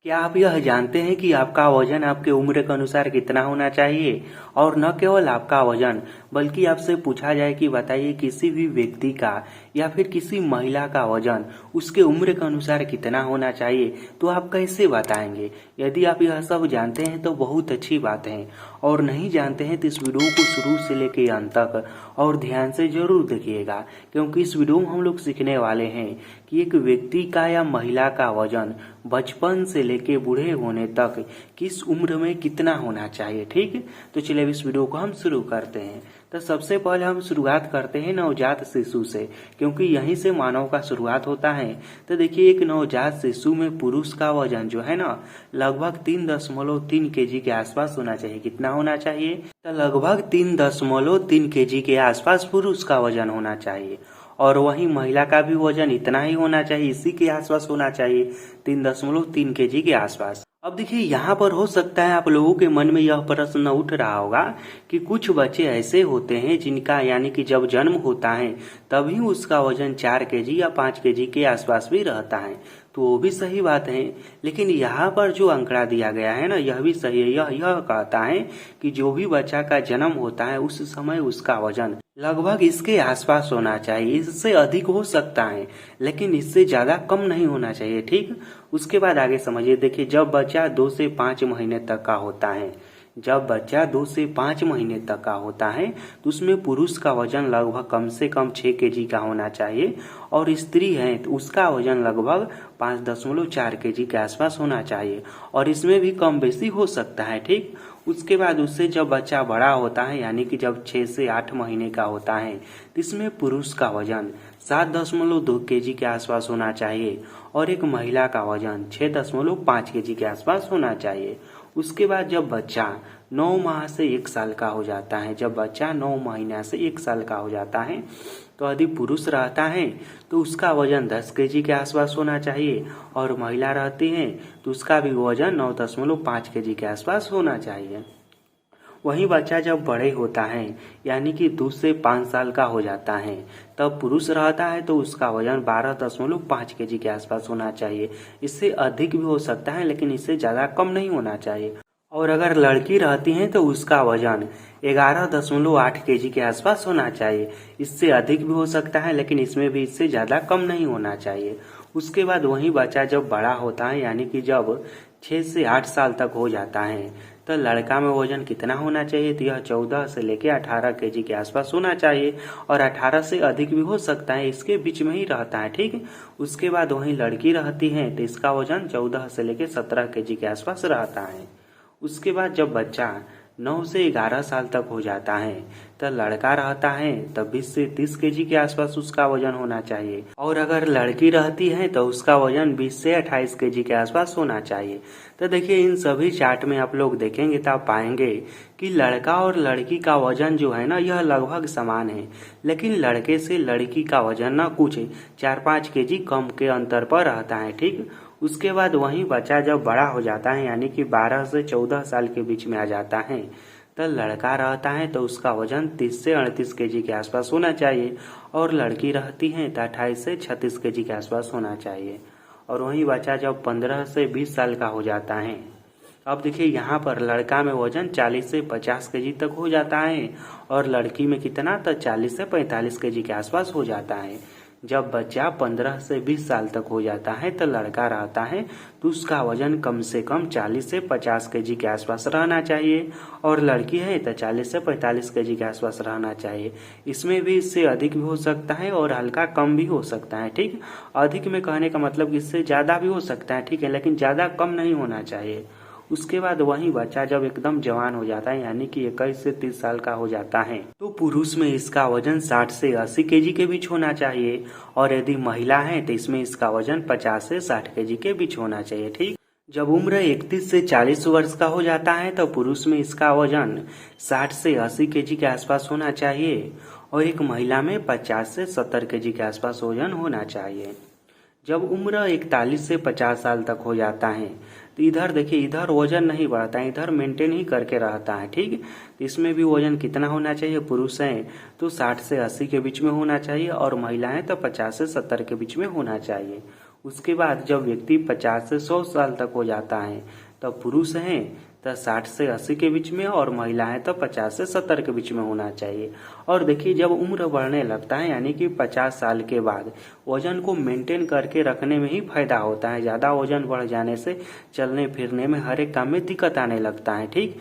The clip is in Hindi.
क्या आप यह जानते हैं कि आपका वजन आपके उम्र के अनुसार कितना होना चाहिए? और न केवल आपका वजन, बल्कि आपसे पूछा जाए कि बताइए किसी भी व्यक्ति का या फिर किसी महिला का वजन उसके उम्र के अनुसार कितना होना चाहिए, तो आप कैसे बताएंगे? यदि आप यह सब जानते हैं तो बहुत अच्छी बात है, और नहीं जानते हैं तो इस वीडियो को शुरू से लेकर अंत तक और ध्यान से जरूर देखिएगा, क्योंकि इस वीडियो में हम लोग सीखने वाले हैं कि एक व्यक्ति का या महिला का वजन बचपन से लेके बूढ़े होने तक किस उम्र में कितना होना चाहिए। ठीक, तो चलिए अब इस वीडियो को हम शुरू करते हैं। तो सबसे पहले हम शुरुआत करते हैं नवजात शिशु से, क्योंकि यहीं से मानव का शुरुआत होता है। तो देखिए, एक नवजात शिशु में पुरुष का वजन जो है ना, लगभग 3.3 केजी के आसपास होना चाहिए। कितना होना चाहिए? तो लगभग 3.3 केजी के आसपास पुरुष का वजन होना चाहिए, और वहीं महिला का भी वजन इतना ही होना चाहिए, इसी के आसपास होना चाहिए, 3.3 केजी के आसपास। अब देखिए, यहाँ पर हो सकता है आप लोगों के मन में यह प्रश्न उठ रहा होगा कि कुछ बच्चे ऐसे होते हैं जिनका यानी कि जब जन्म होता है तभी उसका वजन 4 केजी या 5 केजी के आसपास भी रहता है। तो वो भी सही बात है, लेकिन यहाँ पर जो आंकड़ा दिया गया है ना, यह भी सही है। यह कहता है कि जो भी बच्चा का जन्म होता है उस समय उसका वजन लगभग इसके आसपास होना चाहिए। इससे अधिक हो सकता है, लेकिन इससे ज्यादा कम नहीं होना चाहिए। ठीक, उसके बाद आगे समझिए। देखिए, जब बच्चा 2 से 5 महीने तक का होता है, जब बच्चा 2 से 5 महीने तक का होता है तो उसमें पुरुष का वजन लगभग कम से कम 6 केजी का होना चाहिए, और स्त्री है तो उसका वजन लगभग 5.4 केजी के आसपास होना चाहिए, और इसमें भी कम बेसी हो सकता है। ठीक, उसके बाद उससे जब बच्चा बड़ा होता है यानी कि जब 6 से 8 महीने का होता है तो इसमें पुरुष का वजन 7.2 केजी के आसपास होना चाहिए, और एक महिला का वजन 6.5 केजी के आसपास होना चाहिए। उसके बाद जब बच्चा 9 माह से 1 साल का हो जाता है, जब बच्चा 9 महीना से 1 साल का हो जाता है तो यदि पुरुष रहता है तो उसका वजन 10 केजी के आसपास होना चाहिए, और महिला रहती है तो उसका भी वजन 9.5 केजी के आसपास होना चाहिए। वहीं बच्चा जब बड़े होता है यानी कि 2 से 5 साल का हो जाता है तब पुरुष रहता है तो उसका वजन 12.5 केजी के आसपास होना चाहिए। इससे अधिक भी हो सकता है, लेकिन इससे ज़्यादा कम नहीं होना चाहिए। और अगर लड़की रहती है तो उसका वजन 11.8 केजी के आसपास होना चाहिए। इससे अधिक भी हो सकता है, लेकिन इसमें भी इससे ज़्यादा कम नहीं होना चाहिए। उसके बाद वही बच्चा जब बड़ा होता है यानी कि जब 6 से 8 साल तक हो जाता है तो लड़का में वजन कितना होना चाहिए? तो यह 14 से लेकर 18 केजी के आसपास होना चाहिए, और 18 से अधिक भी हो सकता है, इसके बीच में ही रहता है। ठीक, उसके बाद वही लड़की रहती है तो इसका वजन 14 से लेकर 17 केजी के आसपास रहता है। उसके बाद जब बच्चा 9 से 11 साल तक हो जाता है तो लड़का रहता है तब 20 से 30 केजी के आसपास उसका वजन होना चाहिए, और अगर लड़की रहती है तो उसका वजन 20 से 28 केजी के आसपास होना चाहिए। तो देखिए, इन सभी चार्ट में आप लोग देखेंगे तो आप पाएंगे कि लड़का और लड़की का वजन जो है ना, यह लगभग समान है, लेकिन लड़के से लड़की का वजन ना कुछ 4-5 केजी कम के अंतर पर रहता है। ठीक, उसके बाद वही बच्चा जब बड़ा हो जाता है यानी कि 12 से 14 साल के बीच में आ जाता है तो लड़का रहता है तो उसका वजन 30 से 38 केजी के आसपास होना चाहिए, और लड़की रहती है तो 28 से 36 केजी के आसपास होना चाहिए। और वही बच्चा जब 15 से 20 साल का हो जाता है, अब देखिए यहाँ पर लड़का में वजन 40 से 50 केजी तक हो जाता है, और लड़की में कितना? तो 40 से 45 केजी के आसपास हो जाता है। जब बच्चा 15 से 20 साल तक हो जाता है तो लड़का रहता है तो उसका वजन कम से कम 40 से 50 केजी के आसपास रहना चाहिए, और लड़की है तो 40 से 45 केजी के आसपास रहना चाहिए। इसमें भी इससे अधिक भी हो सकता है और हल्का कम भी हो सकता है। ठीक, अधिक में कहने का मतलब इससे ज़्यादा भी हो सकता है, ठीक है, लेकिन ज़्यादा कम नहीं होना चाहिए। उसके बाद वही बच्चा जब एकदम जवान हो जाता है यानी कि 21 से 30 साल का हो जाता है तो पुरुष में इसका वजन 60 से 80 केजी के बीच होना चाहिए, और यदि महिला है तो इसमें इसका वजन 50 से 60 केजी के बीच होना चाहिए। ठीक, जब उम्र 31 से 40 वर्ष का हो जाता है तो पुरुष में इसका वजन 60 से 80 केजी के आसपास होना चाहिए, और एक महिला में 50 से 70 केजी के आसपास वजन होना चाहिए। जब उम्र 41 से 50 साल तक हो जाता है तो इधर देखिए, इधर वजन नहीं बढ़ता है, इधर मेंटेन ही करके रहता है। ठीक, इसमें भी वजन कितना होना चाहिए? पुरुष है तो 60 से 80 के बीच में होना चाहिए, और महिला है तो 50 से 70 के बीच में होना चाहिए। उसके बाद जब व्यक्ति 50 से 100 साल तक हो जाता है तब पुरुष हैं तो 60 से 80 के बीच में और महिलाएं तो 50 से 70 के बीच में होना चाहिए। और देखिए जब उम्र बढ़ने लगता है यानी कि 50 साल के बाद वजन को मेंटेन करके रखने में ही फायदा होता है। ज़्यादा वजन बढ़ जाने से चलने फिरने में हर एक काम में दिक्कत आने लगता है। ठीक।